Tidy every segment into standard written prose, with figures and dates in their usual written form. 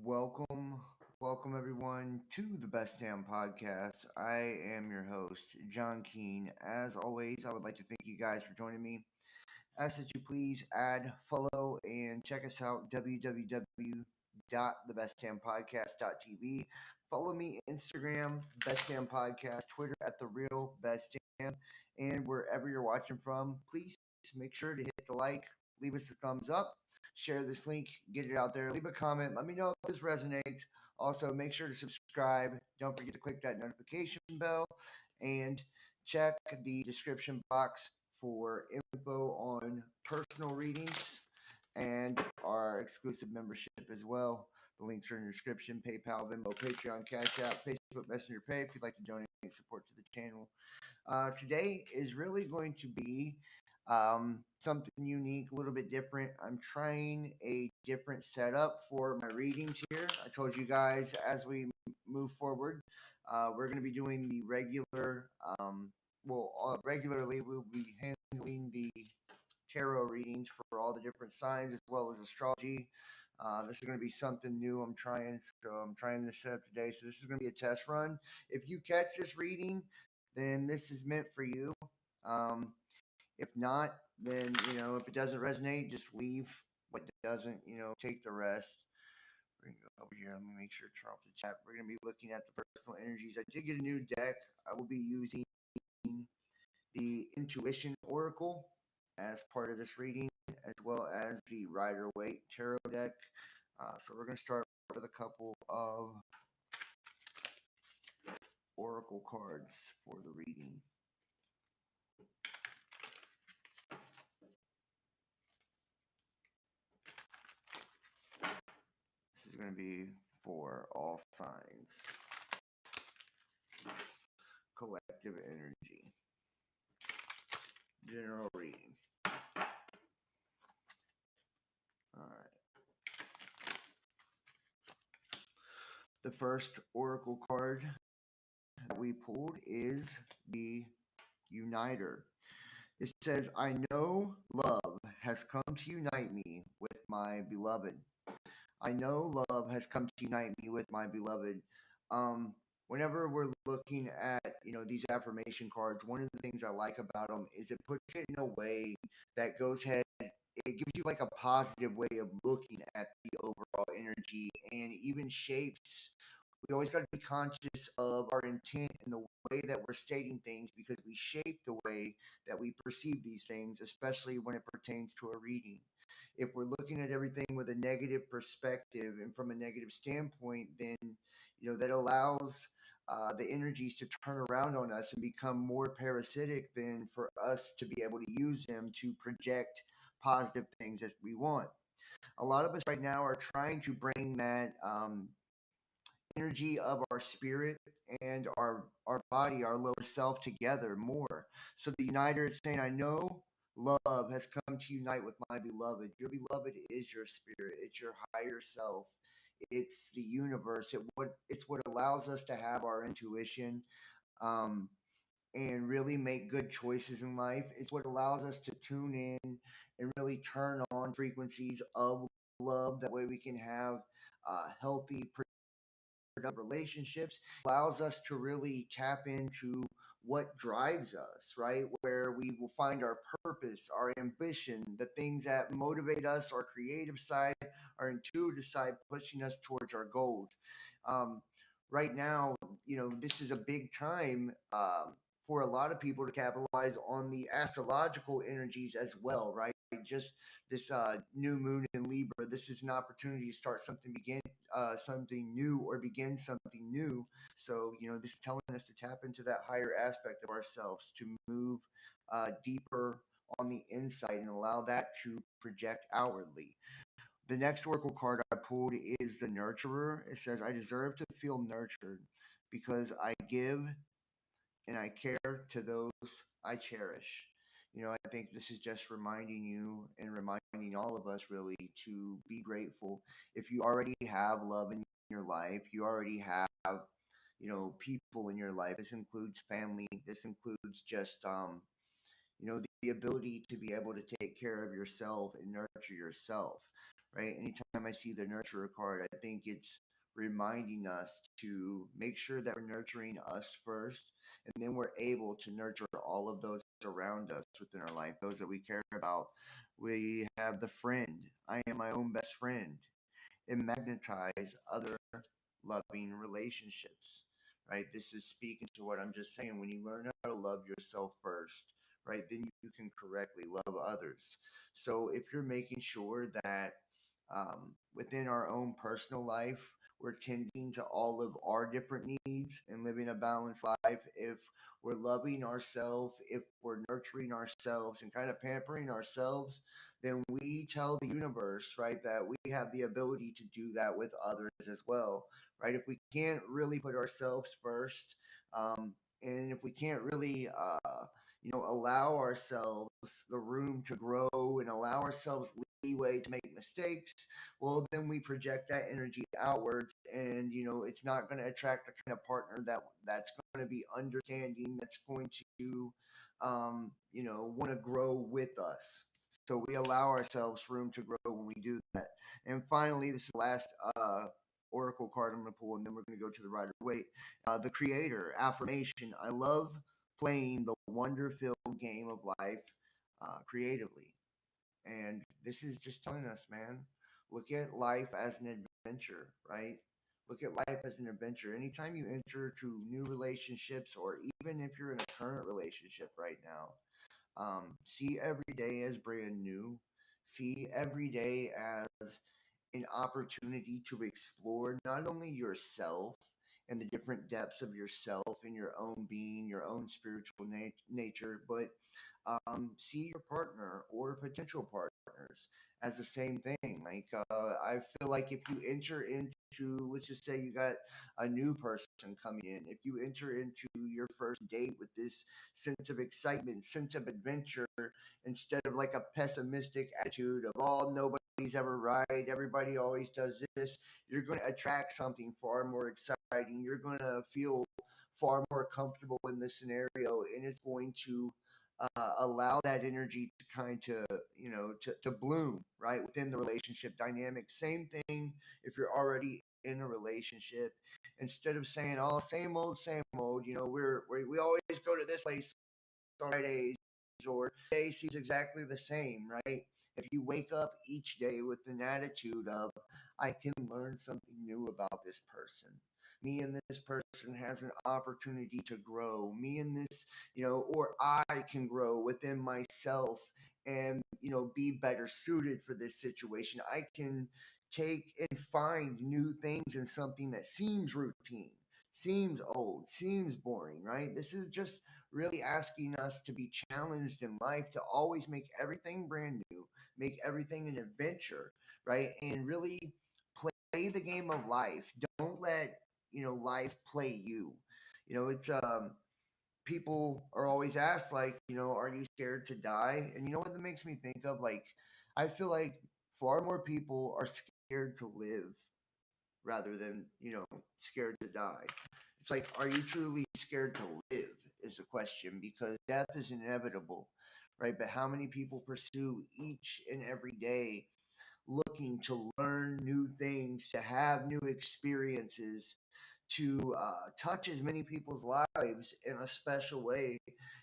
Welcome, welcome everyone to the Best Damn Podcast. I am your host, John Keene. As always, I would like to thank you guys for joining me. Ask that you please add, follow, and check us out www.thebestdampodcast.tv. Follow me Instagram, Best Damn Podcast, Twitter at the real Best Damn, and wherever you're watching from, please make sure to hit the like, leave us a thumbs up, share this link, get it out there, leave a comment, let me know if this resonates. Also, make sure to subscribe. Don't forget to click that notification bell and check the description box for info on personal readings and our exclusive membership as well. The links are in the description: PayPal, Venmo, Patreon, Cash App, Facebook Messenger Pay if you'd like to donate support to the channel. Today is really going to be something unique, a little bit different. I'm trying a different setup for my readings here. I told you guys as we move forward, we're going to be doing the regularly we'll be handling the tarot readings for all the different signs as well as astrology. This is going to be something new I'm trying. So I'm trying this setup today. So this is going to be a test run. If you catch this reading, then this is meant for you. Um, if not, then if it doesn't resonate, just leave. What doesn't, take the rest. We're gonna go over here. Let me make sure to turn off the chat. We're gonna be looking at the personal energies. I did get a new deck. I will be using the Intuition Oracle as part of this reading, as well as the Rider Waite Tarot deck. So we're gonna start with a couple of oracle cards for the reading. This is going to be for all signs. Collective energy. General reading. Alright. The first oracle card that we pulled is the Uniter. It says, I know love has come to unite me with my beloved. I know love has come to unite me with my beloved. Whenever we're looking at, these affirmation cards, one of the things I like about them is it puts it in a way that goes ahead. It gives you like a positive way of looking at the overall energy and even shapes. We always got to be conscious of our intent and the way that we're stating things because we shape the way that we perceive these things, especially when it pertains to a reading. If we're looking at everything with a negative perspective and from a negative standpoint, then that allows the energies to turn around on us and become more parasitic than for us to be able to use them to project positive things as we want. A lot of us right now are trying to bring that energy of our spirit and our body, our lower self together more. So the uniter is saying, I know love has come to unite with my beloved. Your beloved is your spirit. It's your higher self. It's the universe. It's what allows us to have our intuition. Um, and really make good choices in life. It's what allows us to tune in and really turn on frequencies of love. That way we can have healthy, productive relationships. Allows us to really tap into what drives us, right? Where we will find our purpose, our ambition, the things that motivate us, our creative side, our intuitive side, pushing us towards our goals. Um, right now, this is a big time for a lot of people to capitalize on the astrological energies as well, right? Just this new moon in Libra. This is an opportunity to start something new or begin something new. So this is telling us to tap into that higher aspect of ourselves to move deeper on the inside and allow that to project outwardly. The next oracle card I pulled is the Nurturer. It says, I deserve to feel nurtured because I give and I care to those I cherish. I think this is just reminding you and reminding all of us really to be grateful. If you already have love in your life, you already have, people in your life. This includes family. This includes just, The ability to be able to take care of yourself and nurture yourself, right? Anytime I see the nurturer card, I think it's reminding us to make sure that we're nurturing us first, and then we're able to nurture all of those around us within our life, those that we care about. We have the friend. I am my own best friend. It magnetize other loving relationships, right? This is speaking to what I'm just saying. When you learn how to love yourself first, right, then you can correctly love others. So if you're making sure that within our own personal life, we're tending to all of our different needs and living a balanced life, if we're loving ourselves, if we're nurturing ourselves and kind of pampering ourselves, then we tell the universe, right, that we have the ability to do that with others as well, right? If we can't really put ourselves first, um, and if we can't really, allow ourselves the room to grow and allow ourselves leeway to make mistakes, well, then we project that energy outwards, and it's not going to attract the kind of partner that's going to be understanding, that's going to, want to grow with us. So we allow ourselves room to grow when we do that. And finally, this is the last oracle card I'm going to pull, and then we're going to go to the Rider Waite. The Creator, affirmation. I love playing the wonder filled game of life creatively. And this is just telling us, man, look at life as an adventure, right? Look at life as an adventure. Anytime you enter to new relationships, or even if you're in a current relationship right now, see every day as brand new. See every day as an opportunity to explore not only yourself and the different depths of yourself and your own being, your own spiritual nature, but see your partner or potential partners as the same thing. Like, I feel like if you enter into, let's just say you got a new person coming in, if you enter into your first date with this sense of excitement, sense of adventure, instead of like a pessimistic attitude of, oh, nobody's ever right, everybody always does this, you're going to attract something far more exciting. You're going to feel far more comfortable in this scenario, and it's going to allow that energy to kind of, to bloom right within the relationship dynamic. Same thing if you're already in a relationship. Instead of saying, oh, same old, we always go to this place on Fridays, or day seems exactly the same, right? If you wake up each day with an attitude of, I can learn something new about this person. Me and this person has an opportunity to grow. Me and this, or I can grow within myself and, be better suited for this situation. I can take and find new things in something that seems routine, seems old, seems boring, right? This is just really asking us to be challenged in life, to always make everything brand new, make everything an adventure, right? And really play the game of life. Don't let, life play you. It's people are always asked, like, are you scared to die? And you know what that makes me think of? Like, I feel like far more people are scared to live rather than, scared to die. It's like, are you truly scared to live? Is the question, because death is inevitable, right? But how many people pursue each and every day looking to learn new things, to have new experiences, to touch as many people's lives in a special way,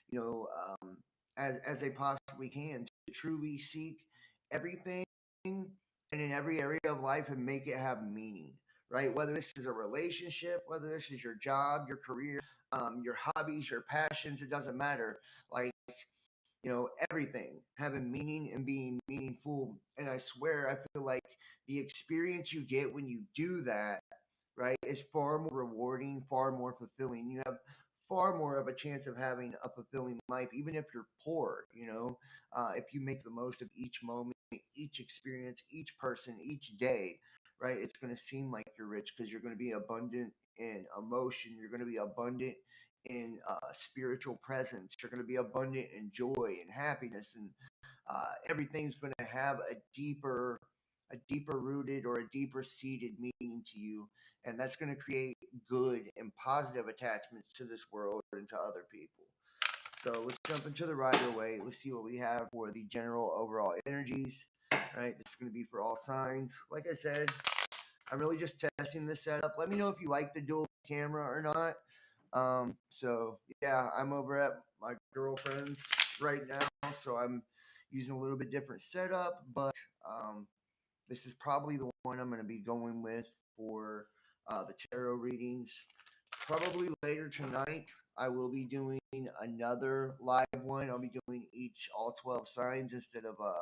you know, um, as they possibly can, to truly seek everything and in every area of life and make it have meaning, right? Whether this is a relationship, whether this is your job, your career, your hobbies, your passions, it doesn't matter. Like, everything having meaning and being meaningful. And I swear, I feel like the experience you get when you do that, right, is far more rewarding, far more fulfilling. You have far more of a chance of having a fulfilling life, even if you're poor, if you make the most of each moment, each experience, each person, each day, right? It's going to seem like you're rich because you're going to be abundant in emotion. You're going to be abundant in spiritual presence. You're going to be abundant in joy and happiness, and everything's going to have a deeper rooted or a deeper seated meaning to you, and that's going to create good and positive attachments to this world and to other people. So let's jump into the Rider Waite. Let's see what we have for the general overall energies. Right, this is going to be for all signs. Like I said, I'm really just testing this setup. Let me know if you like the dual camera or not. So yeah, I'm over at my girlfriend's right now, so I'm using a little bit different setup, but this is probably the one I'm going to be going with for the tarot readings. Probably later tonight, I will be doing another live one. I'll be doing all 12 signs instead of a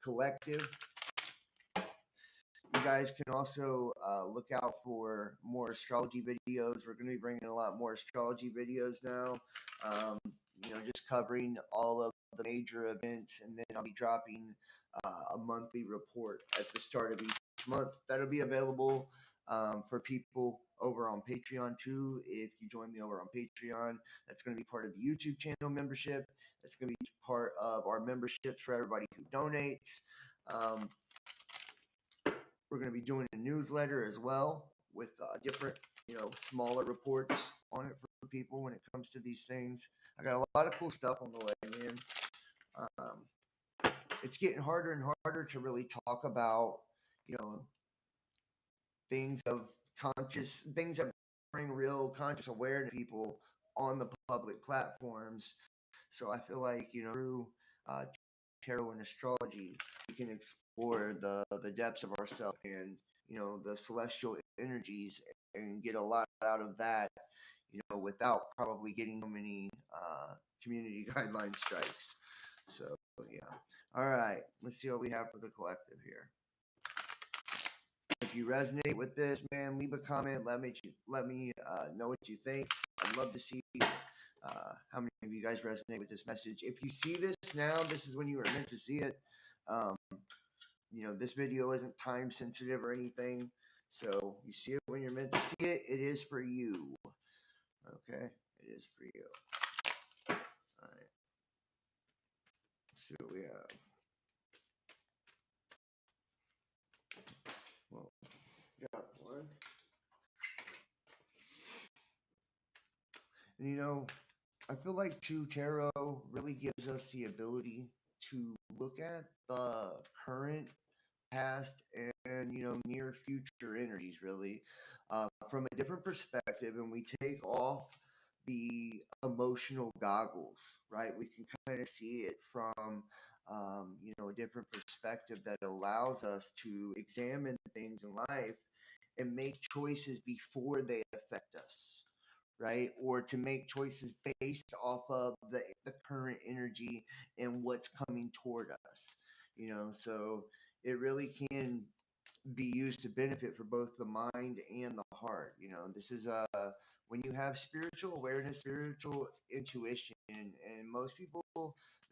collective. You guys can also look out for more astrology videos. We're going to be bringing a lot more astrology videos now. Um, just covering all of the major events, and then I'll be dropping a monthly report at the start of each month. That'll be available for people over on Patreon too. If you join me over on Patreon, that's going to be part of the YouTube channel membership. That's going to be part of our memberships for everybody who donates. We're going to be doing a newsletter as well with different, smaller reports on it for people when it comes to these things. I got a lot of cool stuff on the way, man. It's getting harder and harder to really talk about, you know, things of things that bring real conscious awareness to people on the public platforms. So I feel like, through uh, tarot and astrology, we can explore the depths of ourselves and the celestial energies and get a lot out of that, without probably getting so many community guideline strikes. So yeah. All right, let's see what we have for the collective here. If you resonate with this, man, leave a comment. Let me know what you think. I'd love to see how many of you guys resonate with this message. If you see this now, this is when you were meant to see it. Um, this video isn't time sensitive or anything. So you see it when you're meant to see it. It is for you. Okay? It is for you. All right. Let's see what we have. Well, got one. And I feel like tarot really gives us the ability to look at the current, past, and near future energies really from a different perspective, and we take off the emotional goggles, right? We can kind of see it from a different perspective that allows us to examine things in life and make choices before they affect us, right? Or to make choices based off of the current energy and what's coming toward us, so it really can be used to benefit for both the mind and the heart. This is when you have spiritual awareness, spiritual intuition, and most people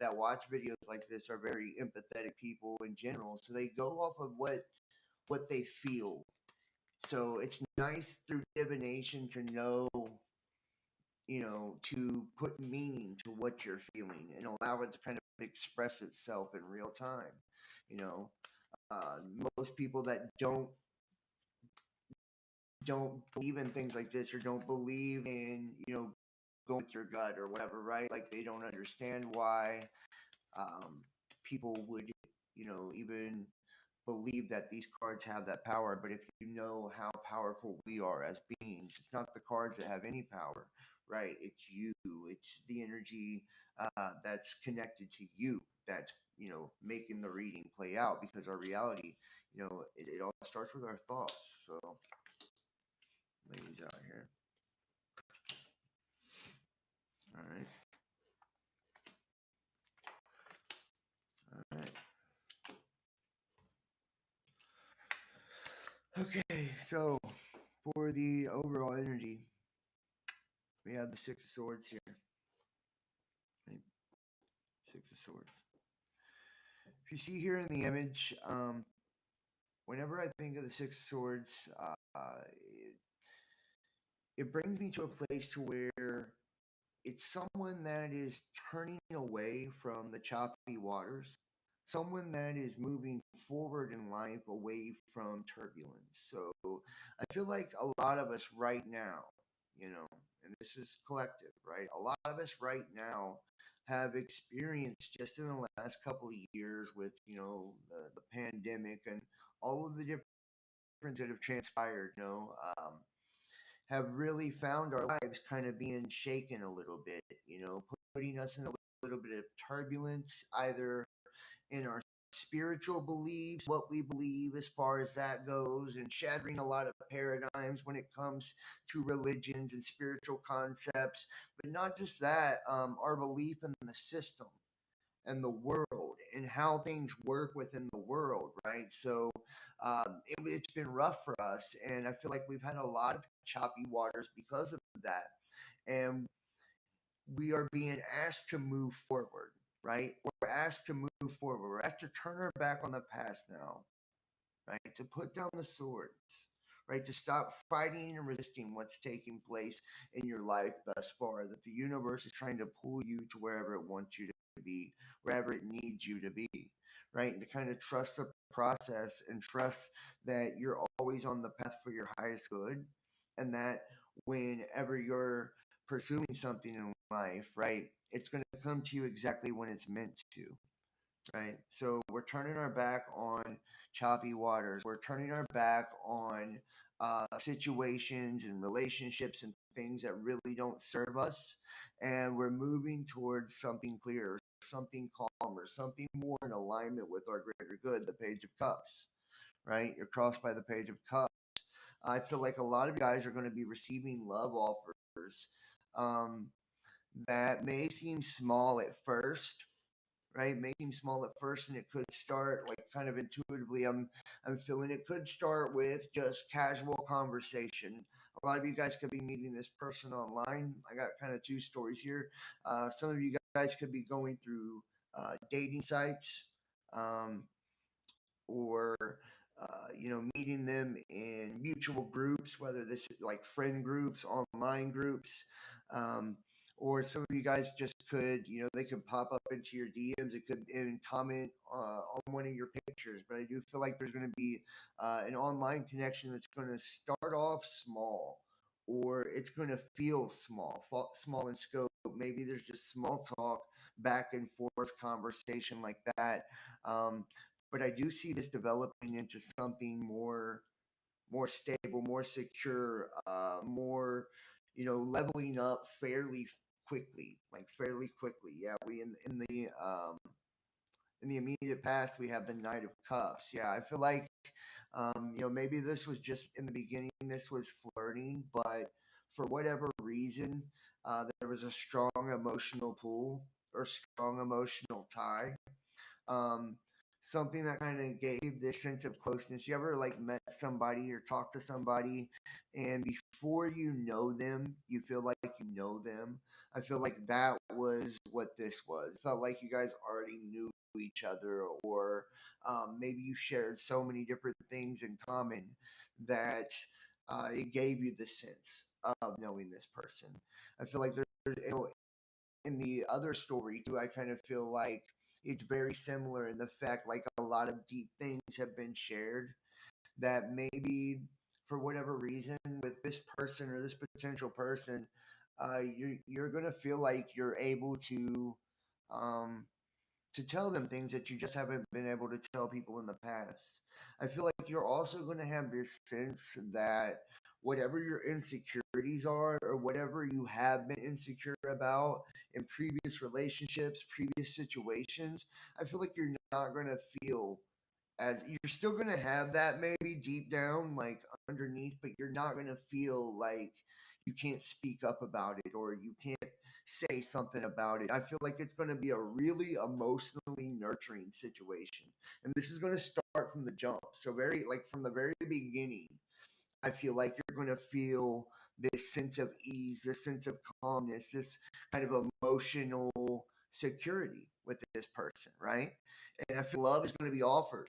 that watch videos like this are very empathetic people in general, so they go off of what they feel. So it's nice through divination to know, to put meaning to what you're feeling and allow it to kind of express itself in real time. You know, most people that don't believe in things like this or don't believe in going with your gut or whatever, right? Like they don't understand why people would even believe that these cards have that power. But if you know how powerful we are as beings, it's not the cards that have any power, right? It's you. It's the energy that's connected to you that's making the reading play out, because our reality, it all starts with our thoughts. So ladies out here. All right. All right. Okay, so for the overall energy, we have the Six of Swords here. Right? Six of Swords. If you see here in the image, whenever I think of the Six of Swords, it brings me to a place to where it's someone that is turning away from the choppy waters, someone that is moving forward in life away from turbulence. So I feel like a lot of us right now, and this is collective, right? A lot of us right now have experienced just in the last couple of years with, the pandemic and all of the different that have transpired, have really found our lives kind of being shaken a little bit, putting us in a little bit of turbulence, either in our spiritual beliefs, what we believe as far as that goes, and shattering a lot of paradigms when it comes to religions and spiritual concepts. But not just that, our belief in the system and the world and how things work within the world, right? So it's been rough for us, and I feel like we've had a lot of choppy waters because of that. And we are being asked to move forward, right? We're asked to move forward. We're asked to turn our back on the past now, right? To put down the swords, right? To stop fighting and resisting what's taking place in your life thus far. That the universe is trying to pull you to wherever it wants you to be, wherever it needs you to be, right? And to kind of trust the process and trust that you're always on the path for your highest good, and that whenever you're pursuing something in life, right, it's going to come to you exactly when it's meant to, right? So we're turning our back on choppy waters. We're turning our back on situations and relationships and things that really don't serve us. And we're moving towards something clearer, something calmer, something more in alignment with our greater good, the Page of Cups, right? You're crossed by the Page of Cups. I feel like a lot of guys are going to be receiving love offers um, that may seem small at first, right? May seem small at first, and it could start like kind of intuitively. I'm feeling it could start with just casual conversation. A lot of you guys could be meeting this person online. I got kind of two stories here. Some of you guys could be going through dating sites, um, or meeting them in mutual groups, whether this is like friend groups, online groups, um, or some of you guys just could, they could pop up into your DMs. It could and comment on one of your pictures. But I do feel like there's going to be an online connection that's going to start off small, or it's going to feel small in scope. Maybe there's just small talk, back and forth conversation like that. Um, but I do see this developing into something more stable, more secure, more leveling up fairly quickly, like fairly quickly. Yeah, we in the immediate past we have the Knight of Cups. Yeah, I feel like maybe this was just in the beginning, this was flirting, but for whatever reason, there was a strong emotional pull or strong emotional tie, um, something that kind of gave this sense of closeness. You ever like met somebody or talked to somebody, and before you know them, you feel like you know them? I feel like that was what this was. It felt like you guys already knew each other, or maybe you shared so many different things in common that it gave you the sense of knowing this person. I feel like in the other story too, I kind of feel like it's very similar in the fact like a lot of deep things have been shared that maybe for whatever reason with this person or this potential person, you're gonna feel like you're able um, to tell them things that you just haven't been able to tell people in the past. I feel like you're also going to have this sense that whatever your insecurities are, or whatever you have been insecure about in previous relationships, previous situations, I feel like you're not going to feel as you're still going to have that maybe deep down, like underneath, but you're not going to feel like you can't speak up about it or you can't say something about it. I feel like it's going to be a really emotionally nurturing situation. And this is going to start from the jump. So, very like from the very beginning, I feel like you're going to feel this sense of ease, this sense of calmness, this kind of emotional security with this person, right? And I feel love is going to be offered,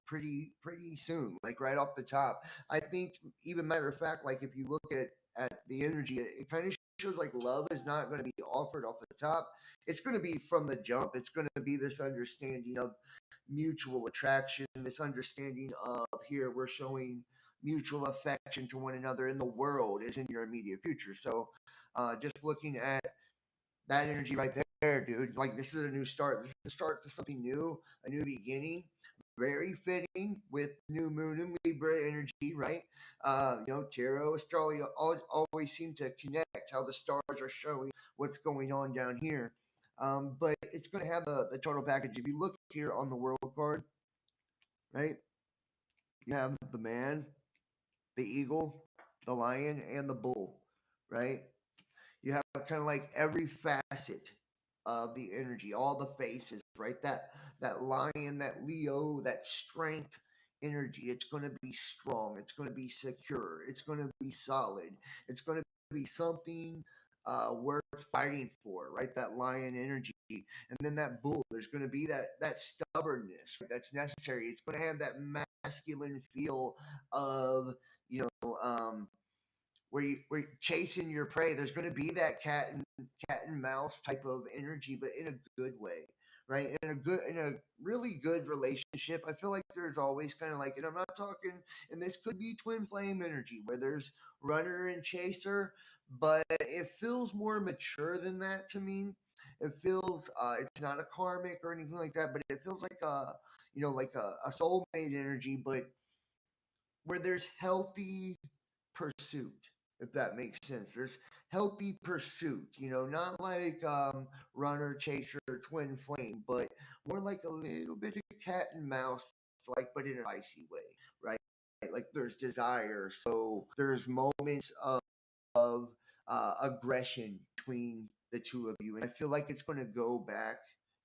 pretty soon, like right off the top. I think, even matter of fact, like if you look at the energy, it kind of shows like love is not going to be offered off the top. It's going to be from the jump. It's going to be this understanding of mutual attraction, this understanding of here we're showing mutual affection to one another, and the world is in your immediate future. So, just looking at That energy right there, dude. Like this is a new start. This is the start to something new, a new beginning. Very fitting with new moon and Libra energy, right? Tarot, astrology always seem to connect how the stars are showing what's going on down here. But it's going to have the total package. If you look here on the world card, right, you have the man, the eagle, the lion, and the bull, right? You have kind of like every facet of the energy, all the faces, right? That lion, that Leo, that strength energy. It's going to be strong. It's going to be secure. It's going to be solid. It's going to be something worth fighting for, right? That lion energy, and then that bull. There's going to be that stubbornness, right? That's necessary. It's going to have that masculine feel of you know um, where you're chasing your prey. There's going to be that cat and mouse type of energy, but in a good way, right? In a really good relationship. I feel like there's always kind of like, and I'm not talking, and this could be twin flame energy where there's runner and chaser, but it feels more mature than that to me. It feels it's not a karmic or anything like that, but it feels like a soulmate energy, but where there's healthy pursuit, if that makes sense. There's healthy pursuit, not like runner, chaser, twin flame, but more like a little bit of cat and mouse, like but in a spicy way, right? Like there's desire, so there's moments of aggression between the two of you, and I feel like it's going to go back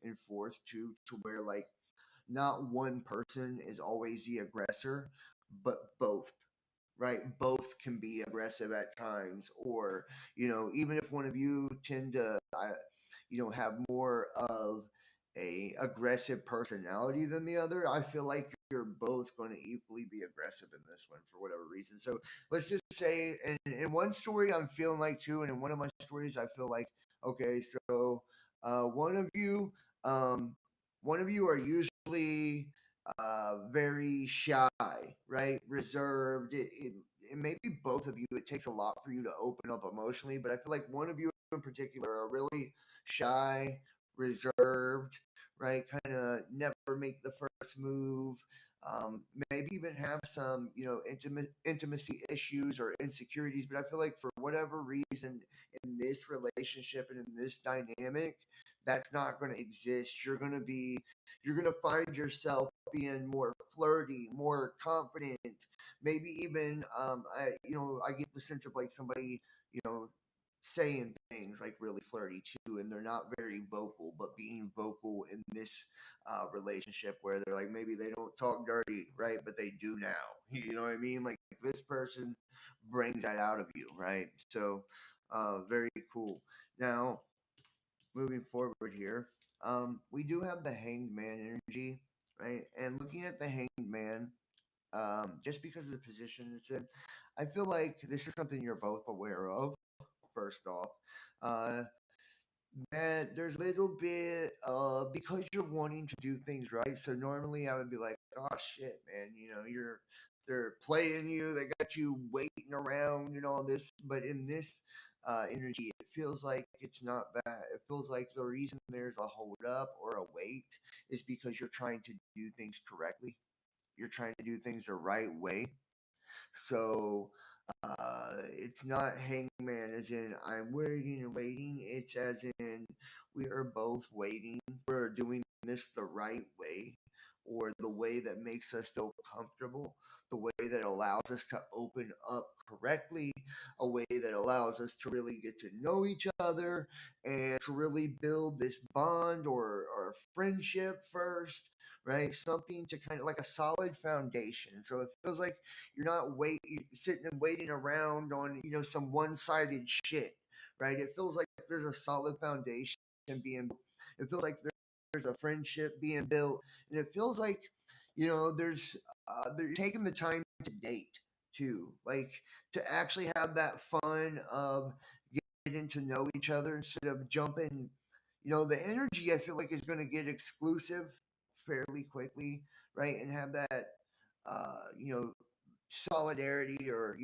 and forth to where like not one person is always the aggressor, but both, right? Both can be aggressive at times, or even if one of you tend to, have more of a aggressive personality than the other. I feel like you're both going to equally be aggressive in this one for whatever reason. So let's just say, in one story, I'm feeling like two, and in one of my stories, I feel like okay. So one of you, um, are usually very shy, right? Reserved. It may be both of you. It takes a lot for you to open up emotionally, but I feel like one of you in particular are really shy, reserved, right? Kind of never make the first move. Maybe even have some, intimacy issues or insecurities. But I feel like for whatever reason in this relationship and in this dynamic, that's not going to exist. You're going to find yourself being more flirty, more confident, maybe even I get the sense of like somebody, you know, saying things like really flirty too, and they're not very vocal, but being vocal in this relationship where they're like maybe they don't talk dirty, right? But they do now. You know what I mean? Like this person brings that out of you, right? So very cool. Now, moving forward here, we do have the hanged man energy, right? And looking at the hanged man, just because of the position it's in, I feel like this is something you're both aware of. First off, uh, that there's a little bit because you're wanting to do things right. So normally I would be like, oh shit, man, they're playing you, they got you waiting around and all this. But in this energy, it feels like it's not that. It feels like the reason there's a hold up or a wait is because you're trying to do things correctly. You're trying to do things the right way. So it's not hangman as in I'm waiting and waiting. It's as in we are both waiting. We're doing this the right way or the way that makes us feel comfortable, the way that allows us to open up correctly, a way that allows us to really get to know each other and to really build this bond or friendship first, right? Something to kind of like a solid foundation. So it feels like you're not sitting and waiting around on some one-sided shit, right? It feels like there's a solid foundation being. It feels like there's a friendship being built, and it feels like there's they're taking the time to date too, like to actually have that fun of getting to know each other instead of jumping. The energy I feel like is going to get exclusive fairly quickly, right? And have that solidarity or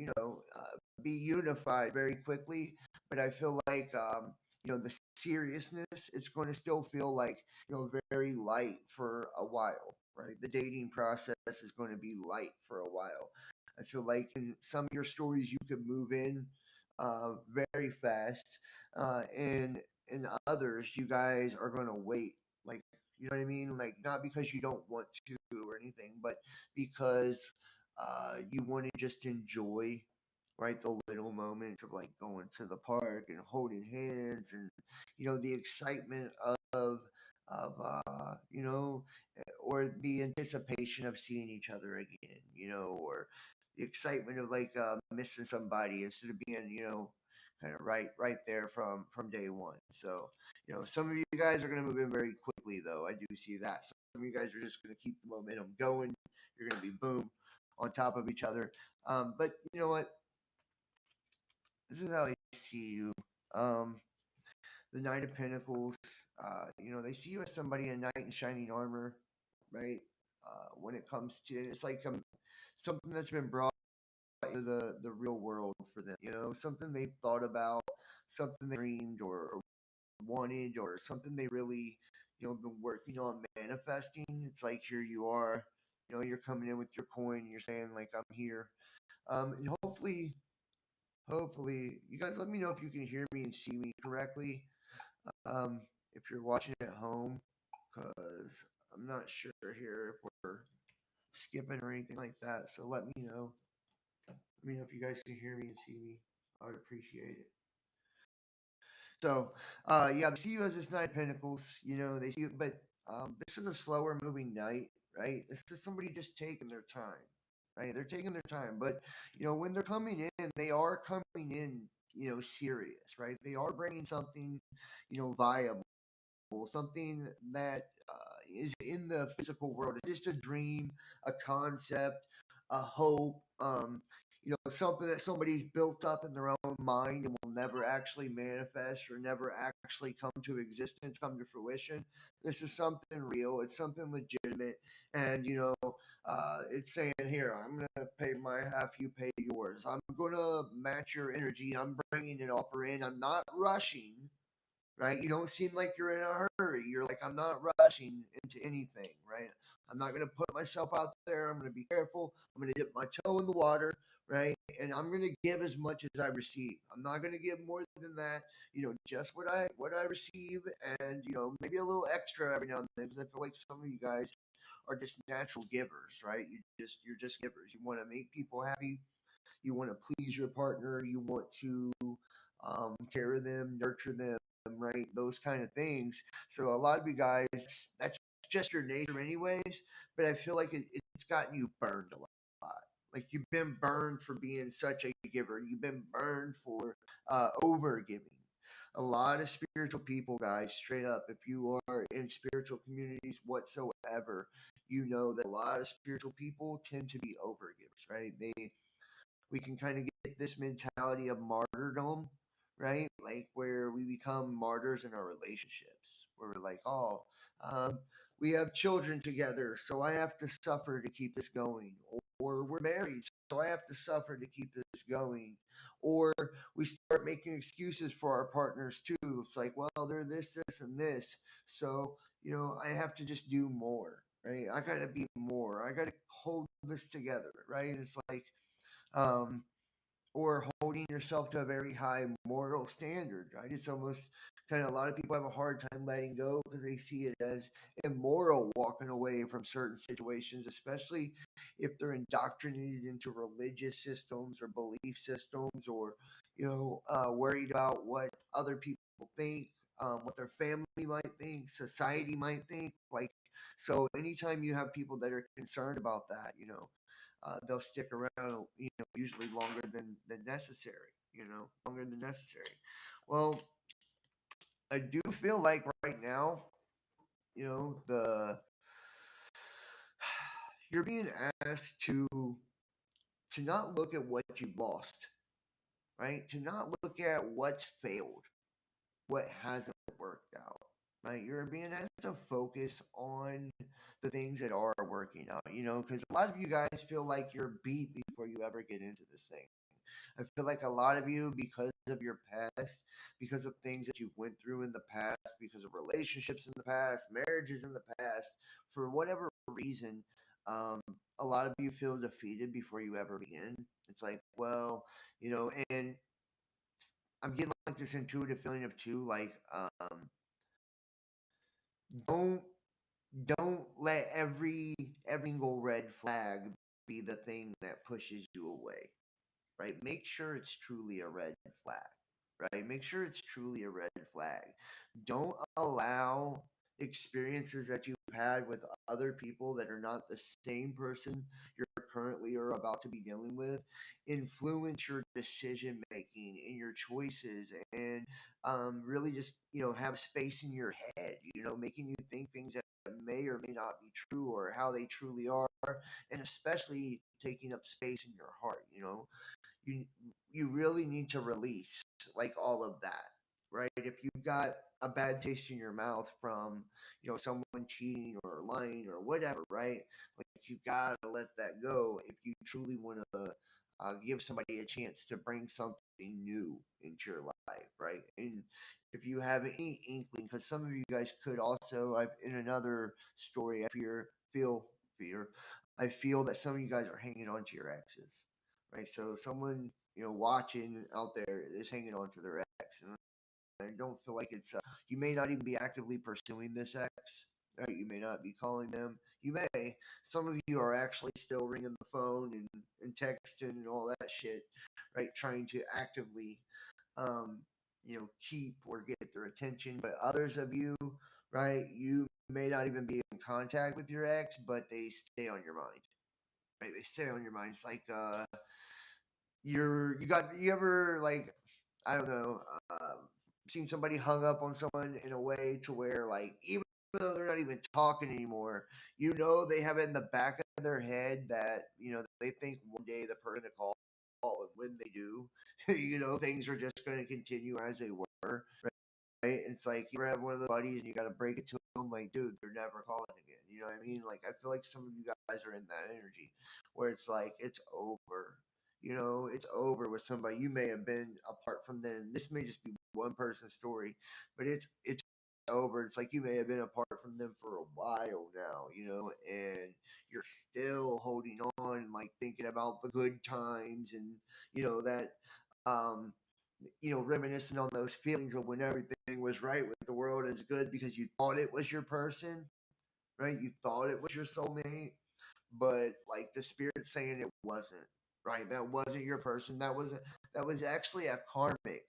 be unified very quickly. But I feel like the seriousness, it's going to still feel like, very light for a while, right? The dating process is going to be light for a while. I feel like in some of your stories you could move in very fast, and in others you guys are going to wait. Like, you know what I mean? Like, not because you don't want to or anything, but because you want to just enjoy, right, the little moments of like going to the park and holding hands, and the excitement of or the anticipation of seeing each other again, or the excitement of like missing somebody instead of being, kind of right there from day one. So, some of you guys are going to move in very quickly, though. I do see that. Some of you guys are just going to keep the momentum going. You're going to be boom on top of each other. But you know what? This is how they see you. Um, the Knight of Pentacles, they see you as somebody in knight in shining armor, right? When it comes to, it's like something that's been brought into the real world for them, something they've thought about, something they dreamed or wanted, or something they really, been working on manifesting. It's like, here you are, you're coming in with your coin, and you're saying like, I'm here. And hopefully, you guys let me know if you can hear me and see me correctly. Um, if you're watching at home, because I'm not sure here if we're skipping or anything like that. So let me know. Let me know if you guys can hear me and see me. I would appreciate it. So, yeah, they see you as this Knight of Pentacles. They see you, but this is a slower moving knight, right? This is somebody just taking their time, right? They're taking their time, but when they're coming in, they are coming in, serious, right? They are bringing something, viable, something that is in the physical world. It's just a dream, a concept, a hope, something that somebody's built up in their own mind and will never actually manifest or never actually come to existence, come to fruition. This is something real. It's something legitimate. And, it's saying, here, I'm going to pay my half, you pay yours. I'm going to match your energy. I'm bringing an offer in. I'm not rushing, right? You don't seem like you're in a hurry. You're like, I'm not rushing into anything, right? I'm not going to put myself out there. I'm going to be careful. I'm going to dip my toe in the water, right? And I'm going to give as much as I receive. I'm not going to give more than that. Just what I receive, and maybe a little extra every now and then, because I feel like some of you guys are just natural givers, right? You're just givers. You want to make people happy. You want to please your partner. You want to care them, nurture them, right? Those kind of things. So a lot of you guys, that's just your nature, anyways. But I feel like it's gotten you burned a lot. Like, you've been burned for being such a giver. You've been burned for over giving. A lot of spiritual people, guys, straight up, if you are in spiritual communities whatsoever, you know that a lot of spiritual people tend to be overgivers, right? We can kind of get this mentality of martyrdom, right? Like, where we become martyrs in our relationships, where we're like, oh, um, we have children together, so I have to suffer to keep this going. Or we're married, so I have to suffer to keep this going. Or we start making excuses for our partners too. It's like, well, they're this, and this. So, I have to just do more, right? I got to be more. I got to hold this together, right? It's like, um, or holding yourself to a very high moral standard, right? It's almost kind of, a lot of people have a hard time letting go because they see it as immoral walking away from certain situations, especially if they're indoctrinated into religious systems or belief systems, or, worried about what other people think, what their family might think, society might think. Like, so anytime you have people that are concerned about that, they'll stick around, usually longer than necessary, longer than necessary. Well, I do feel like right now, the you're being asked to not look at what you've lost, right? To not look at what's failed, what hasn't worked out, right? You're being asked to focus on the things that are working out, because a lot of you guys feel like you're beat before you ever get into this thing. I feel like a lot of you, because of your past, because of things that you went through in the past, because of relationships in the past, marriages in the past, for whatever reason, um, a lot of you feel defeated before you ever begin. It's like, well, and I'm getting like this intuitive feeling of too, like, don't don't let every single red flag be the thing that pushes you away, right? Make sure it's truly a red flag, right? Make sure it's truly a red flag. Don't allow experiences that you've had with other people that are not the same person you're currently or about to be dealing with influence your decision making and your choices, and really just have space in your head, making you think things that may or may not be true or how they truly are, and especially taking up space in your heart. You you really need to release like all of that, right? If you've got a bad taste in your mouth from someone cheating or lying or whatever, right? Like you gotta let that go if you truly want to give somebody a chance to bring something new into your life, right? And if you have any inkling, because some of you guys could also, in another story, feel I feel that some of you guys are hanging on to your exes, right? So someone watching out there is hanging on to their ex, and I don't feel like it's. You may not even be actively pursuing this ex, right? You may not be calling them. You may. Some of you are actually still ringing the phone and texting and all that shit, right? Trying to actively, um, keep or get their attention. But others of you, right? You may not even be in contact with your ex, but they stay on your mind, right? They stay on your mind. It's like you ever like, I don't know, seen somebody hung up on someone in a way to where, like, even though they're not even talking anymore, they have it in the back of their head that they think one day the person to call, and when they do, things are just going to continue as they were, right? It's like you ever have one of the buddies and you got to break it to them, like, dude, they're never calling again. You know what I mean? Like, I feel like some of you guys are in that energy where it's like it's over. It's over with somebody you may have been apart from them. This may just be one person's story, but it's over. It's like you may have been apart from them for a while now, and you're still holding on and like thinking about the good times and that um reminiscing on those feelings of when everything was right with the world is good because you thought it was your person, right? You thought it was your soulmate, but like the spirit saying it wasn't, right? That wasn't your person. That was actually a karmic,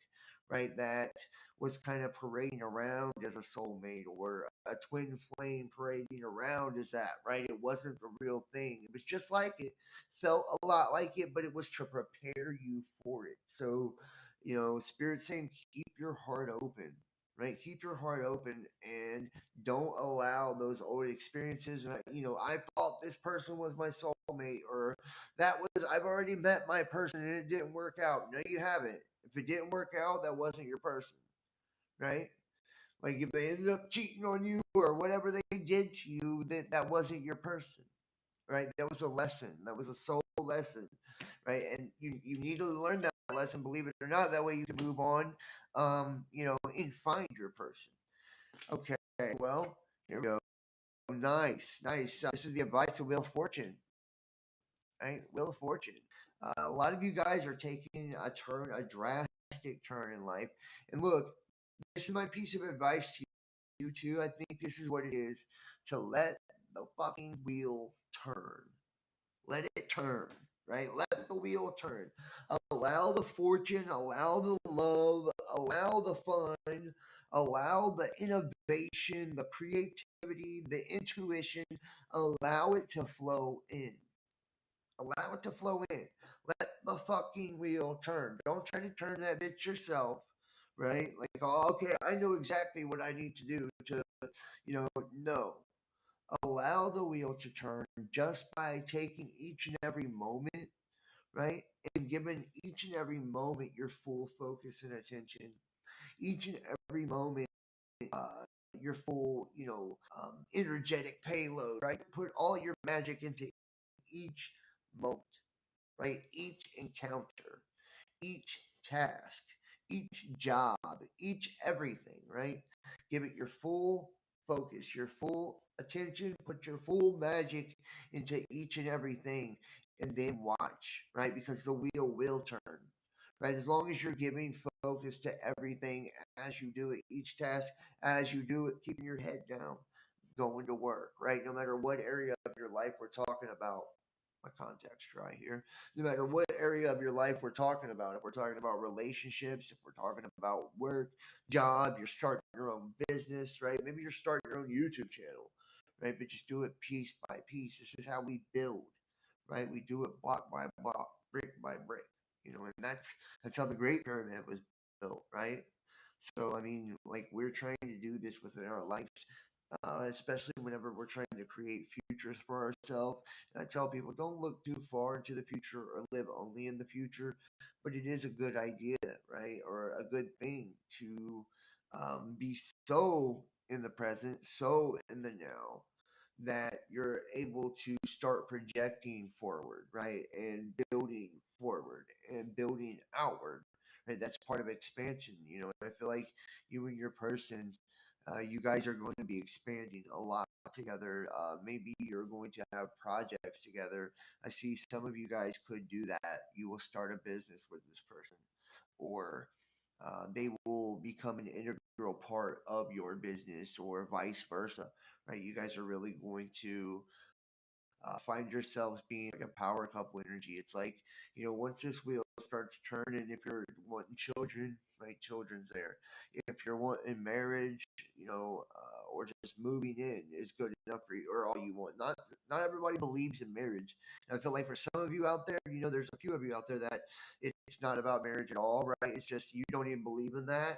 right? That was kind of parading around as a soulmate or a twin flame parading around as that, right? It wasn't the real thing. It was just like it, felt a lot like it, but it was to prepare you for it. So, spirit saying keep your heart open, right? Keep your heart open and don't allow those old experiences. And I thought this person was my soulmate, or I've already met my person and it didn't work out. No, you haven't. If it didn't work out, that wasn't your person, right? Like if they ended up cheating on you or whatever they did to you, that wasn't your person, right? That was a lesson. That was a soul lesson, right? And you need to learn that lesson, believe it or not. That way you can move on, and find your person. Okay, well, here we go. Nice, nice. This is the advice of Wheel of Fortune, right? Wheel of Fortune. A lot of you guys are taking a drastic turn in life. And look, this is my piece of advice to you too. I think this is what it is to let the fucking wheel turn. Let it turn, right? Let the wheel turn. Allow the fortune, allow the love, allow the fun, allow the innovation, the creativity, the intuition, allow it to flow in. Allow it to flow in. Let the fucking wheel turn. Don't try to turn that bitch yourself, right? Like, oh, okay, I know exactly what I need to do to, no. Allow the wheel to turn just by taking each and every moment, right? And giving each and every moment your full focus and attention. Each and every moment, uh, your full, energetic payload, right? Put all your magic into each moment, right? Each encounter, each task, each job, each everything, right? Give it your full focus, your full attention, put your full magic into each and everything, and then watch, right? Because the wheel will turn, right? As long as you're giving focus to everything as you do it, each task as you do it, keeping your head down, going to work, right? No matter what area of your life we're talking about. My contact's dry here. No matter what area of your life we're talking about, if we're talking about relationships, if we're talking about work, job, you're starting your own business, right? Maybe you're starting your own YouTube channel, right? But just do it piece by piece. This is how we build, right? We do it block by block, brick by brick, and that's how the Great Pyramid was built, right? So I mean, like we're trying to do this within our lives, especially whenever we're trying to create futures for ourselves. And I tell people, don't look too far into the future or live only in the future, but it is a good idea, right, or a good thing to be so in the present, so in the now, that you're able to start projecting forward, right, and building forward and building outward. Right, that's part of expansion. And I feel like you and your person, you guys are going to be expanding a lot together. Maybe you're going to have projects together. I see some of you guys could do that. You will start a business with this person, or they will become an integral part of your business, or vice versa. Right? You guys are really going to find yourselves being like a power couple energy. It's like, once this wheel starts turning, if you're wanting children, right, children's there. If you're wanting marriage, or just moving in is good enough for you, or all you want. Not everybody believes in marriage. And I feel like for some of you out there, there's a few of you out there that it's not about marriage at all, right? It's just you don't even believe in that,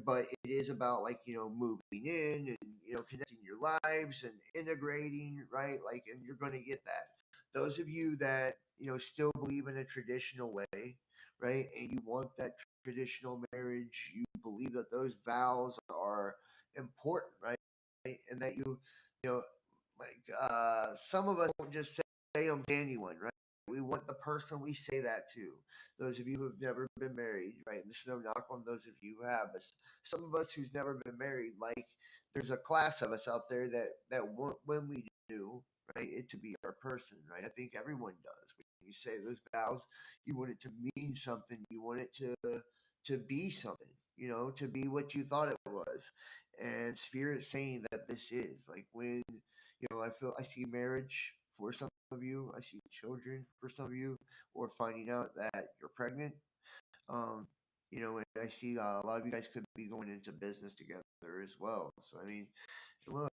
but it is about, like, moving in and connecting your lives and integrating, right? Like, and you're going to get that. Those of you that still believe in a traditional way, right, and you want that traditional marriage, you believe that those vows are important, right, and that you know like some of us don't just say them to anyone, right? We want the person we say that to. Those of you who've never been married, right? And this is no knock on those of you who have. But some of us who's never been married, like there's a class of us out there that want, when we do, right, it to be our person, right? I think everyone does. When you say those vows, you want it to mean something. You want it to be something. To be what you thought it was. And Spirit saying that this is like when I see marriage for some of you. I see children for some of you, or finding out that you're pregnant. Um, and I see a lot of you guys could be going into business together as well. So I mean, look,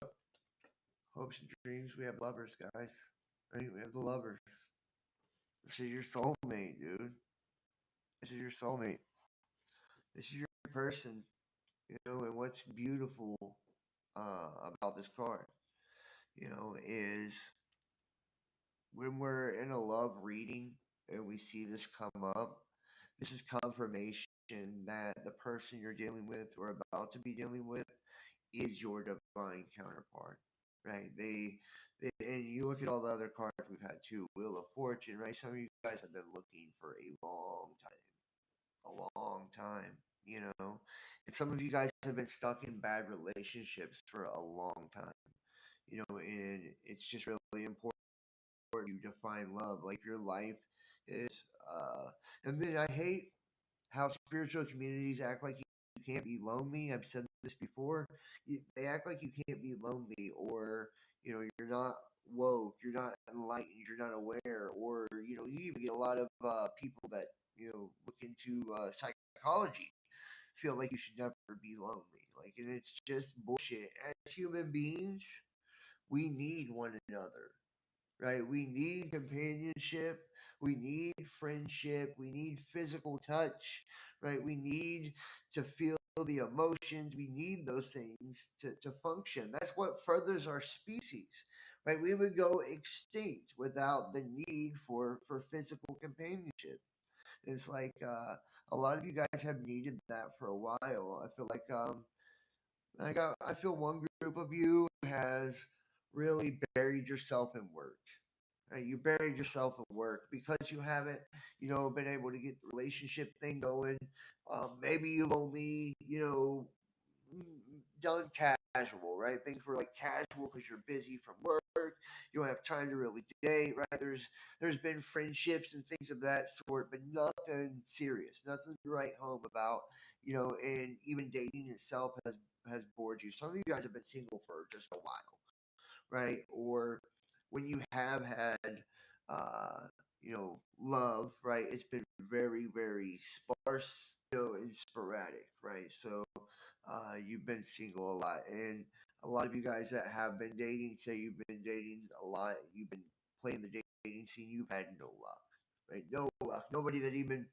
hopes and dreams. We have lovers, guys. Right? We have the lovers. This is your soulmate, dude. This is your soulmate. This is your person. And what's beautiful about this card, is when we're in a love reading and we see this come up, this is confirmation that the person you're dealing with or about to be dealing with is your divine counterpart, right? And you look at all the other cards we've had too, Wheel of Fortune, right? Some of you guys have been looking for a long time, you know, and some of you guys have been stuck in bad relationships for a long time, and it's just really important you to find love. Like your life is, and then I hate how spiritual communities act like you can't be lonely. I've said this before. They act like you can't be lonely, or you're not woke, you're not enlightened, you're not aware, or you even get a lot of people that look into psychology feel like you should never be lonely. Like, and it's just bullshit. As human beings, we need one another, right? We need companionship. We need friendship. We need physical touch, right? We need to feel the emotions. We need those things to function. That's what furthers our species, right? We would go extinct without the need for physical companionship. It's like a lot of you guys have needed that for a while. I feel like I feel one group of you has really buried yourself in work, Right? You buried yourself in work because you haven't, been able to get the relationship thing going. Maybe you've only, done casual, right? Things were like casual because you're busy from work. You don't have time to really date, right? There's been friendships and things of that sort, but nothing serious, nothing to write home about. And even dating itself has bored you. Some of you guys have been single for just a while, right? Or when you have had, love, right? It's been very, very sparse, and sporadic, right? So, you've been single a lot, and a lot of you guys that have been dating say you've been dating a lot. You've been playing the dating scene. You've had no luck, right? No luck. Nobody that even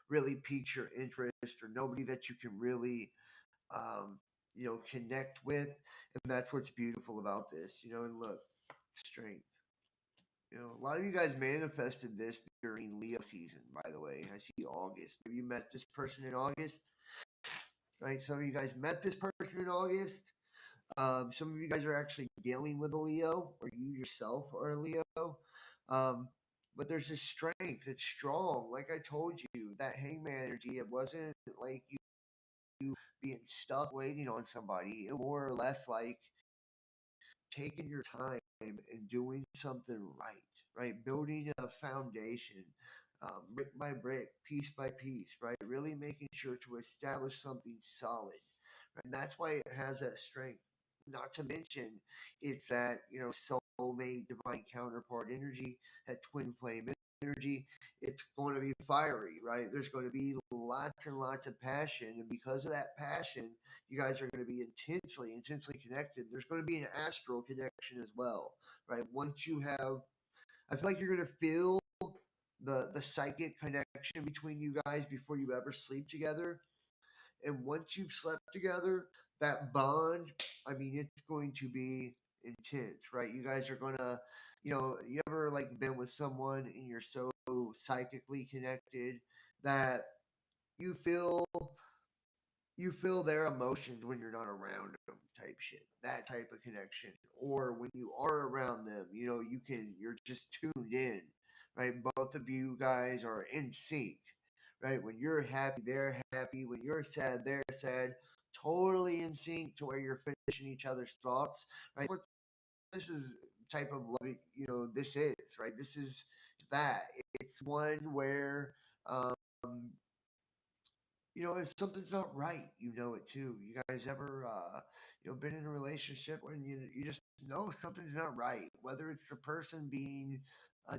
really piques your interest, or nobody that you can really, um, connect with. And that's what's beautiful about this, and look, strength. A lot of you guys manifested this during Leo season, by the way. I see August. Maybe you met this person in August, right? Some of you guys met this person in August. Some of you guys are actually dealing with a Leo, or you yourself are a Leo. Um, but there's this strength. It's strong. Like I told you, that hangman energy, it wasn't like you being stuck waiting on somebody. It more or less like taking your time and doing something right, right? Building a foundation, brick by brick, piece by piece, right? Really making sure to establish something solid. Right? And that's why it has that strength. Not to mention, it's that, soulmate, divine counterpart energy, that twin flame energy. It's going to be fiery, right? There's going to be lots and lots of passion. And because of that passion, you guys are going to be intensely connected. There's going to be an astral connection as well, right? Once you have, I feel like you're going to feel the psychic connection between you guys before you ever sleep together. And once you've slept together, that bond, I mean, it's going to be intense, right? You guys are gonna, you ever like been with someone and you're so psychically connected that you feel you feel their emotions when you're not around them, type shit, that type of connection. Or when you are around them, you're just tuned in, right? Both of you guys are in sync, right? When you're happy, they're happy. When you're sad, they're sad. Totally in sync to where you're finishing each other's thoughts, right? What this is type of love, this is, right? This is that. It's one where, um, if something's not right, you know it too. You guys ever, been in a relationship when you just know something's not right, whether it's the person being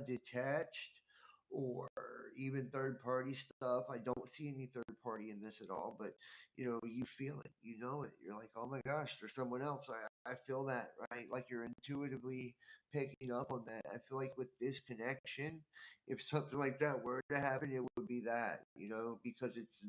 detached or even third party stuff. I don't see any third party in this at all, but you feel it, you know it. You're like, oh my gosh, there's someone else. I feel that, right? Like you're intuitively picking up on that. I feel like with this connection, if something like that were to happen, it would be that, because it's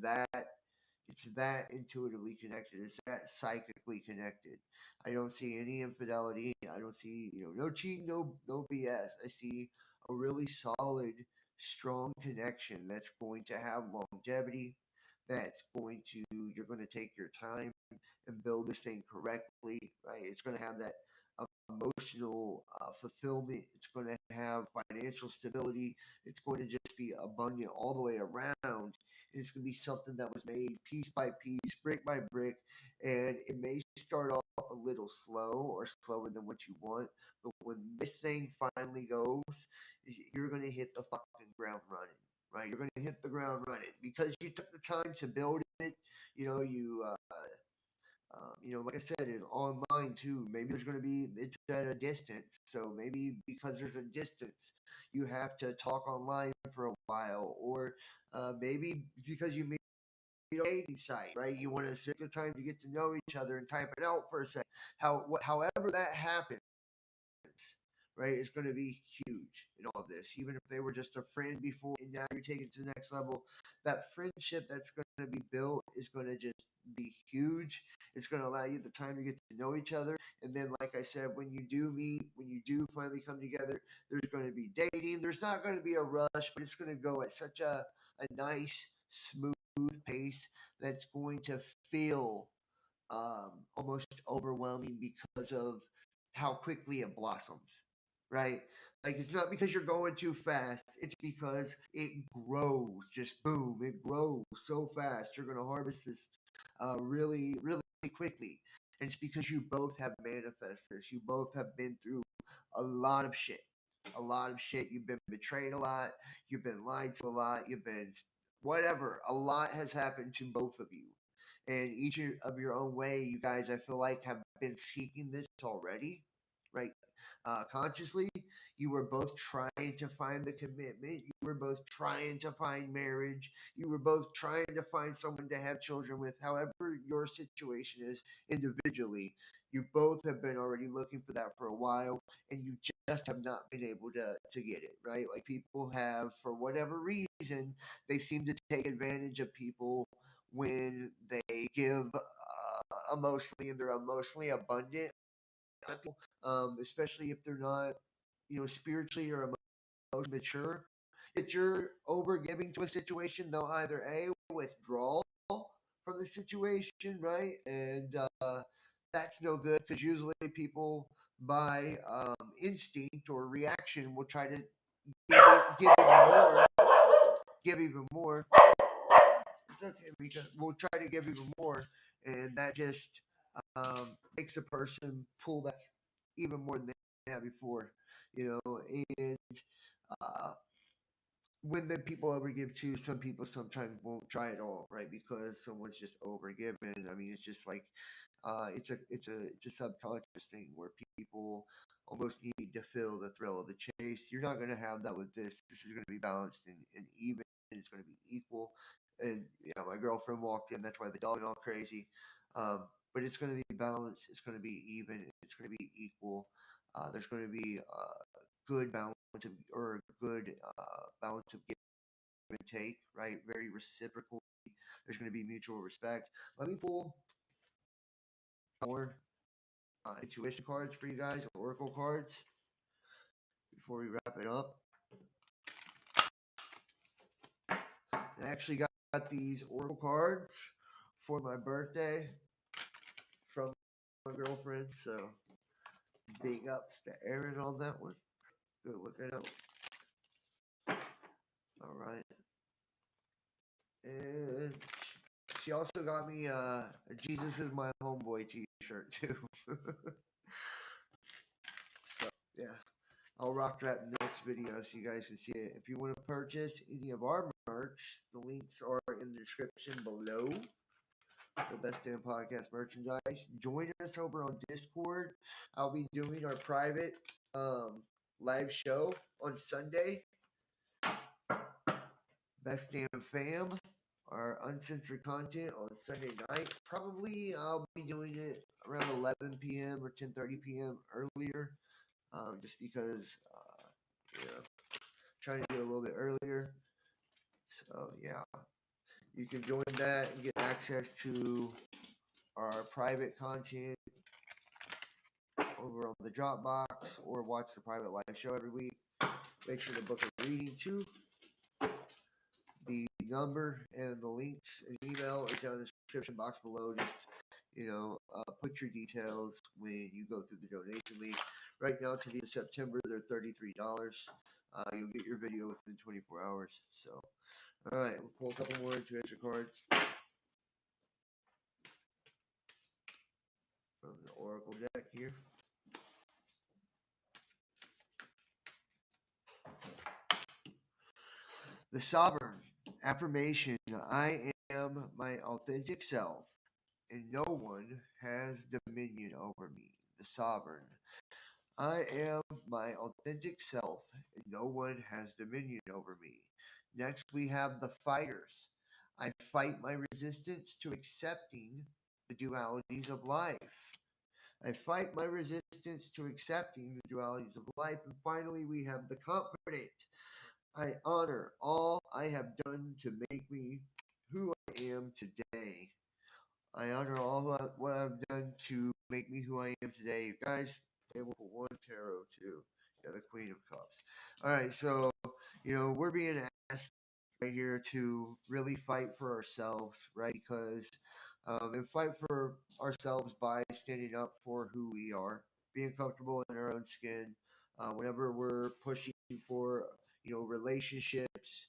that intuitively connected. It's that psychically connected. I don't see any infidelity. I don't see, no cheating, no BS. I see a really solid, strong connection that's going to have longevity. That's going to You're going to take your time and build this thing correctly, right? It's going to have that emotional fulfillment. It's going to have financial stability. It's going to just be abundant all the way around. And it's going to be something that was made piece by piece, brick by brick. And it may start off a little slow or slower than what you want. But when this thing finally goes, you're going to hit the fucking ground running. Right, you're going to hit the ground running because you took the time to build it. Like I said, it's online too. Maybe there's going to be it's at a distance. So maybe because there's a distance, you have to talk online for a while, or maybe because you meet a dating site, right? You want to take the time to get to know each other and type it out for a second. However that happens, right, is going to be huge in all this. Even if they were just a friend before and now you're taking it to the next level, that friendship that's going to be built is going to just be huge. It's going to allow you the time to get to know each other. And then, like I said, when you do meet, when you do finally come together, there's going to be dating. There's not going to be a rush, but it's going to go at such a nice, smooth pace that's going to feel almost overwhelming because of how quickly it blossoms, right? Like it's not because you're going too fast. It's because it grows. Just boom, it grows so fast. You're gonna harvest this really, really quickly. And it's because you both have manifested this. You both have been through a lot of shit. A lot of shit. You've been betrayed a lot. You've been lied to a lot. You've been whatever. A lot has happened to both of you. And each of your own way, you guys, I feel like, have been seeking this already, right? Consciously, you were both trying to find the commitment. You were both trying to find marriage. You were both trying to find someone to have children with. However, your situation is individually, you both have been already looking for that for a while, and you just have not been able to get it right. Like people have, for whatever reason, they seem to take advantage of people when they give emotionally and they're emotionally abundant, especially if they're not, spiritually or emotionally mature. If you're over giving to a situation, they'll either A, withdraw from the situation, right? And that's no good because usually people, by instinct or reaction, will try to give even more, give even more. It's okay because we'll try to give even more, and that just makes the person pull back even more than they have before, and uh, when the people overgive too, some people sometimes won't try at all, right? Because someone's just overgiven. I mean, it's just like it's a subconscious thing where people almost need to feel the thrill of the chase. You're not going to have that with this. This is going to be balanced and even. It's going to be equal. And yeah, my girlfriend walked in. That's why the dog went all crazy. But it's going to be balanced. It's going to be even. It's going to be equal. There's going to be good balance of, or good balance of give and take, right? Very reciprocal. There's going to be mutual respect. Let me pull more intuition cards for you guys, oracle cards, before we wrap it up. I actually got these oracle cards for my birthday from my girlfriend, so big ups to Erin on that one. Good looking out. All right. And she also got me a Jesus is my homeboy t-shirt too. So yeah, I'll rock that in the next video so you guys can see it. If you want to purchase any of our merch, the links are in the description below. The Best Damn Podcast merchandise. Join us over on Discord. I'll be doing our private live show on Sunday. Best Damn Fam, our uncensored content on Sunday night. Probably I'll be doing it around 11 p.m. or 10:30 p.m. earlier, just because trying to do it a little bit earlier. So yeah, you can join that and get access to our private content over on the Dropbox, or watch the private live show every week. Make sure to book a reading too. The number and the links and email are down in the description box below. Just put your details when you go through the donation link. Right now, to the end of September, they're $33. You'll get your video within 24 hours. So, all right, we'll pull a couple more into extra cards from the Oracle deck here. The Sovereign affirmation: I am my authentic self, and no one has dominion over me. The Sovereign: I am my authentic self, and no one has dominion over me. Next, we have the Fighters: I fight my resistance to accepting the dualities of life. I fight my resistance to accepting the dualities of life. And finally, we have the Confident: I honor all I have done to make me who I am today. I honor all what I've done to make me who I am today. Guys, and we'll put one tarot too. Yeah, the Queen of Cups. All right, so, we're being asked right here to really fight for ourselves, right? Because, and fight for ourselves by standing up for who we are, being comfortable in our own skin, whenever we're pushing for, relationships,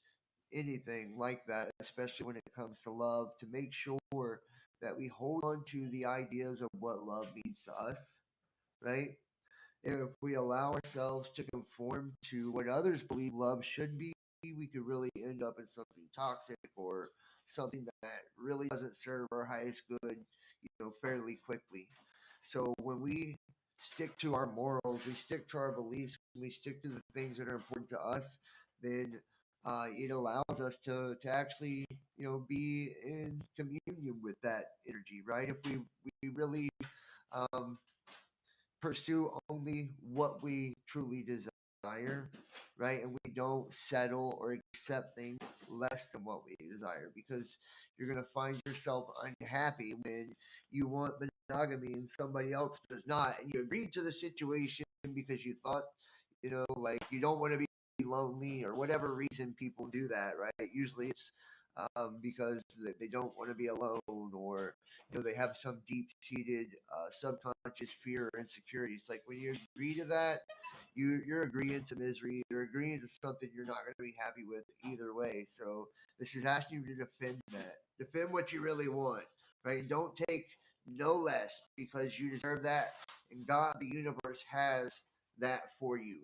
anything like that, especially when it comes to love, to make sure that we hold on to the ideas of what love means to us, right? If we allow ourselves to conform to what others believe love should be, we could really end up in something toxic or something that really doesn't serve our highest good, fairly quickly. So when we stick to our morals, we stick to our beliefs, we stick to the things that are important to us, then it allows us to actually, be in communion with that energy, right? If we really um, pursue only what we truly desire, right? And we don't settle or accept things less than what we desire, because you're going to find yourself unhappy when you want monogamy and somebody else does not. And you agreed to the situation because you thought, like you don't want to be lonely or whatever reason people do that, right? Usually it's because they don't want to be alone, or they have some deep-seated subconscious fear or insecurity. It's like when you agree to that, you're agreeing to misery. You're agreeing to something you're not going to be happy with either way. So this is asking you to defend that, defend what you really want, right? Don't take no less, because you deserve that, and God, the universe, has that for you.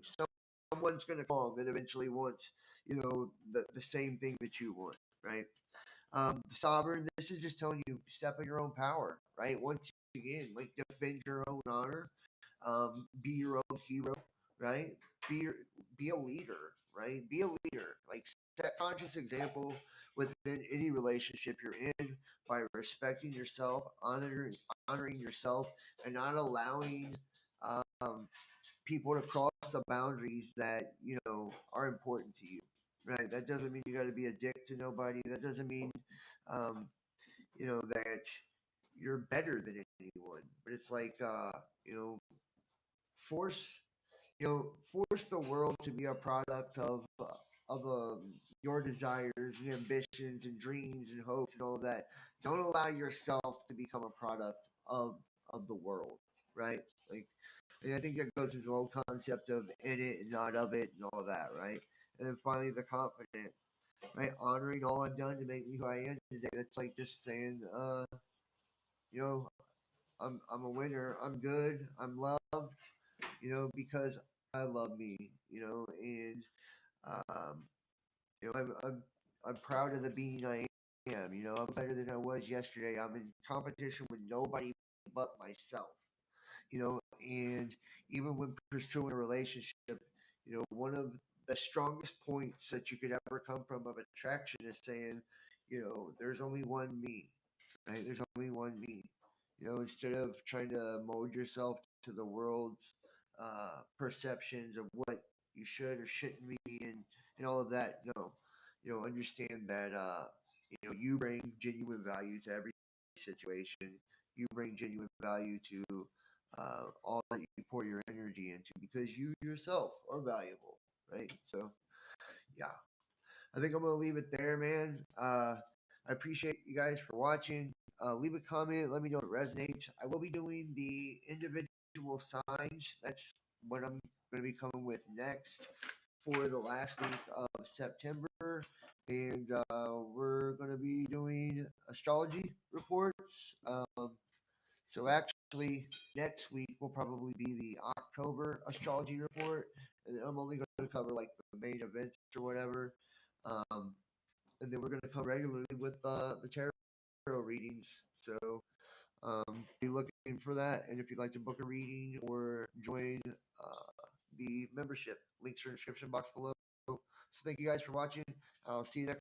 Someone's going to come that eventually wants, the same thing that you want, right? Sovereign, this is just telling you step in your own power, right? Once again, like defend your own honor, be your own hero, right? Be your, be a leader, right? Be a leader. Like set conscious example within any relationship you're in by respecting yourself, honoring yourself, and not allowing um, people to cross the boundaries that are important to you. Right. That doesn't mean you got to be a dick to nobody. That doesn't mean, um, that you're better than anyone. But it's like, force, force the world to be a product of your desires and ambitions and dreams and hopes and all that. Don't allow yourself to become a product of the world. Right. Like, and I think that goes into the whole concept of in it and not of it and all that, right? And then finally, the confident, right? Honoring all I've done to make me who I am today. That's like just saying, you know, I'm a winner. I'm good. I'm loved. Because I love me. And um, I'm proud of the being I am. I'm better than I was yesterday. I'm in competition with nobody but myself. And even when pursuing a relationship, one of the strongest points that you could ever come from of attraction is saying, there's only one me, right? There's only one me. Instead of trying to mold yourself to the world's perceptions of what you should or shouldn't be, and all of that. No, understand that you bring genuine value to every situation. You bring genuine value to all that you pour your energy into, because you yourself are valuable, right? So, yeah, I think I'm gonna leave it there, man. I appreciate you guys for watching. Leave a comment. Let me know if it resonates. I will be doing the individual signs. That's what I'm going to be coming with next for the last week of September. And we're going to be doing astrology reports. So actually, next week will probably be the October astrology report, and I'm only going to cover like the main events or whatever. Um, and then we're going to come regularly with the tarot readings. So be looking for that. And if you'd like to book a reading or join the membership, links are in the description box below. So thank you guys for watching. I'll see you next